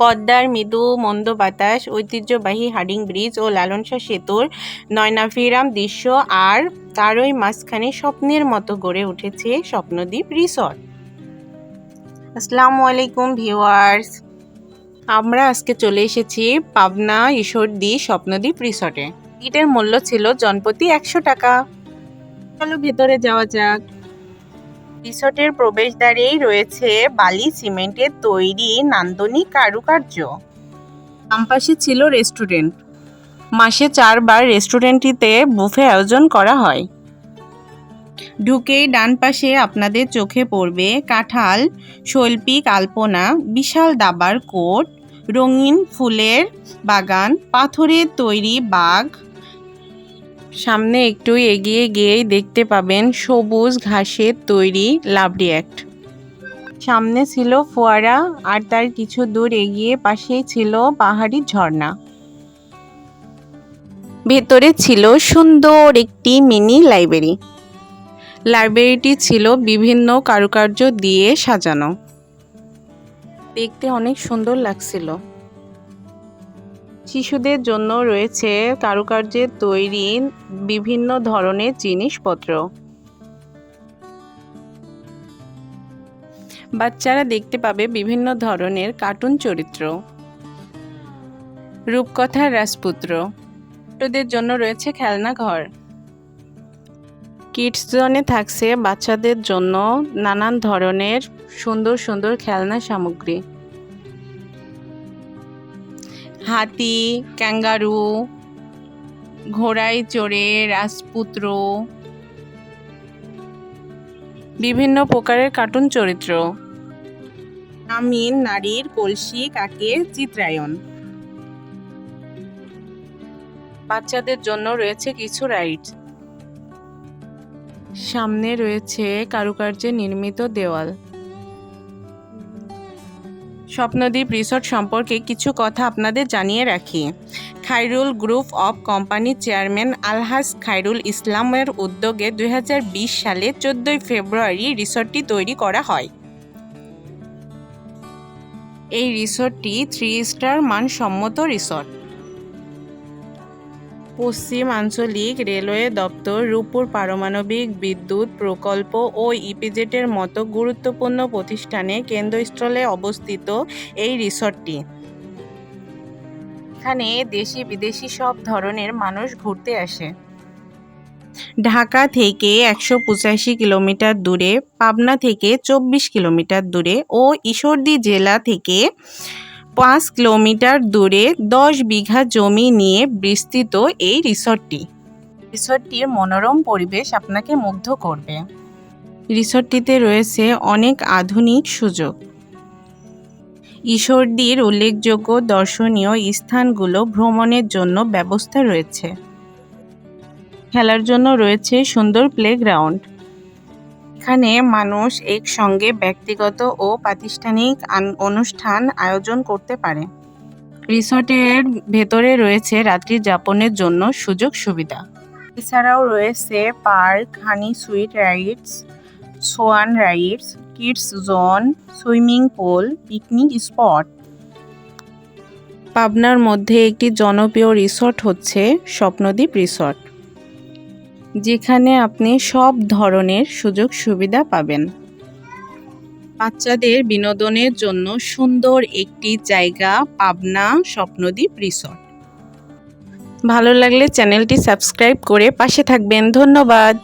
পদ্মার মৃদু মন্দ বাতাস, ঐতিহ্যবাহী হার্ডিং ব্রিজ ও লালন শাহ সেতুর নয়নাভিরাম দৃশ্য, আর তারই মাঝখানে স্বপ্নের মতো গড়ে উঠেছে স্বপ্নদ্বীপ রিসর্ট। আসসালামু আলাইকুম ভিউয়ার্স, আমরা আজকে চলে এসেছি পাবনা ঈশ্বরদী স্বপ্নদ্বীপ রিসর্টে। টিকিটের মূল্য ছিল জনপ্রতি 100 টাকা। চলো ভেতরে যাওয়া যাক। রিসর্টের প্রবেশদ্বারেই রয়েছে বালি সিমেন্টের তৈরি নান্দনিক কারুকার্য। বাম পাশে ছিল রেস্টুরেন্ট। মাসে 4 বার রেস্টুরেন্টটিতে বুফে আয়োজন করা হয়। ঢুকেই ডান পাশে আপনাদের চোখে পড়বে কাঁঠাল, শৈল্পিক আলপনা, বিশাল দাবার কোট, রঙিন ফুলের বাগান, পাথরের তৈরি বাগ। সামনে একটু এগিয়ে গিয়েই দেখতে পাবেন সবুজ ঘাসের তৈরি লাভলি অ্যাক্ট। সামনে ছিল ফোয়ারা, আর তার কিছু দূর এগিয়ে পাশেই ছিল পাহাড়ি ঝর্ণা। ভেতরে ছিল সুন্দর একটি মিনি লাইব্রেরি। লাইব্রেরিটি ছিল বিভিন্ন কারুকার্য দিয়ে সাজানো। দেখতে অনেক সুন্দর লাগছিল। শিশুদের জন্য রয়েছে কারুকার্যের তৈরি বিভিন্ন ধরনের জিনিসপত্র। বাচ্চারা দেখতে পাবে বিভিন্ন ধরনের কার্টুন চরিত্র। রূপকথার রাজপুত্র। ছোটদের জন্য রয়েছে খেলনা ঘর। কিডস জোনে থাকছে বাচ্চাদের জন্য নানান ধরনের সুন্দর সুন্দর খেলনা সামগ্রী। হাতি, ক্যাঙ্গারু, ঘোড়ায় চড়ে রাজপুত্র, বিভিন্ন প্রকারের কার্টুন চরিত্র। গ্রামীণ নারীর কলসি কাকের চিত্রায়ন। বাচ্চাদের জন্য রয়েছে কিছু রাইডস। সামনে রয়েছে কারুকার্যে নির্মিত দেওয়াল। স্বপ্নদ্বীপ রিসর্ট সম্পর্কে কিছু কথা আপনাদের জানিয়ে রাখি। খায়রুল গ্রুপ অফ কোম্পানির চেয়ারম্যান আলহাজ খায়রুল ইসলামের উদ্যোগে 2020 সালে 14 ফেব্রুয়ারি রিসর্টটি তৈরি করা হয়। এই রিসর্টটি 3 স্টার মানসম্মত রিসর্ট। পশ্চিম আঞ্চলিক রেলওয়ে দপ্তর, রূপপুর পারমাণবিক বিদ্যুৎ প্রকল্প ও ইপিজেডের মতো গুরুত্বপূর্ণ প্রতিষ্ঠানে কেন্দ্রস্থলে অবস্থিত এই রিসর্টটি। এখানে দেশি বিদেশি সব ধরনের মানুষ ঘুরতে আসে। ঢাকা থেকে 185 কিলোমিটার দূরে, পাবনা থেকে 24 কিলোমিটার দূরে ও ঈশ্বরদী জেলা থেকে 5 কিলোমিটার দূরে 10 বিঘা জমি নিয়ে বিস্তৃত এই রিসর্টটি। রিসর্টটির মনোরম পরিবেশ আপনাকে মুগ্ধ করবে। রিসর্টটিতে রয়েছে অনেক আধুনিক সুযোগ। ঈশ্বরদীর উল্লেখযোগ্য দর্শনীয় স্থানগুলো ভ্রমণের জন্য ব্যবস্থা রয়েছে। খেলার জন্য রয়েছে সুন্দর প্লেগ্রাউন্ড। এখানে মানুষ একসঙ্গে ব্যক্তিগত ও প্রাতিষ্ঠানিক অনুষ্ঠান আয়োজন করতে পারে। রিসর্টের ভেতরে রয়েছে রাত্রি যাপনের জন্য সুযোগ সুবিধা। এছাড়াও রয়েছে park, honey sweet rides, swan rides, kids zone, swimming pool, picnic spot. পাবনার মধ্যে একটি জনপ্রিয় রিসর্ট হচ্ছে স্বপ্নদ্বীপ রিসর্ট, যেখানে আপনি সব ধরনের সুযোগ সুবিধা পাবেন। বাচ্চাদের বিনোদনের জন্য সুন্দর একটি জায়গা পাবনা স্বপ্নদ্বীপ রিসর্ট। ভালো লাগলে চ্যানেলটি সাবস্ক্রাইব করে পাশে থাকবেন। ধন্যবাদ।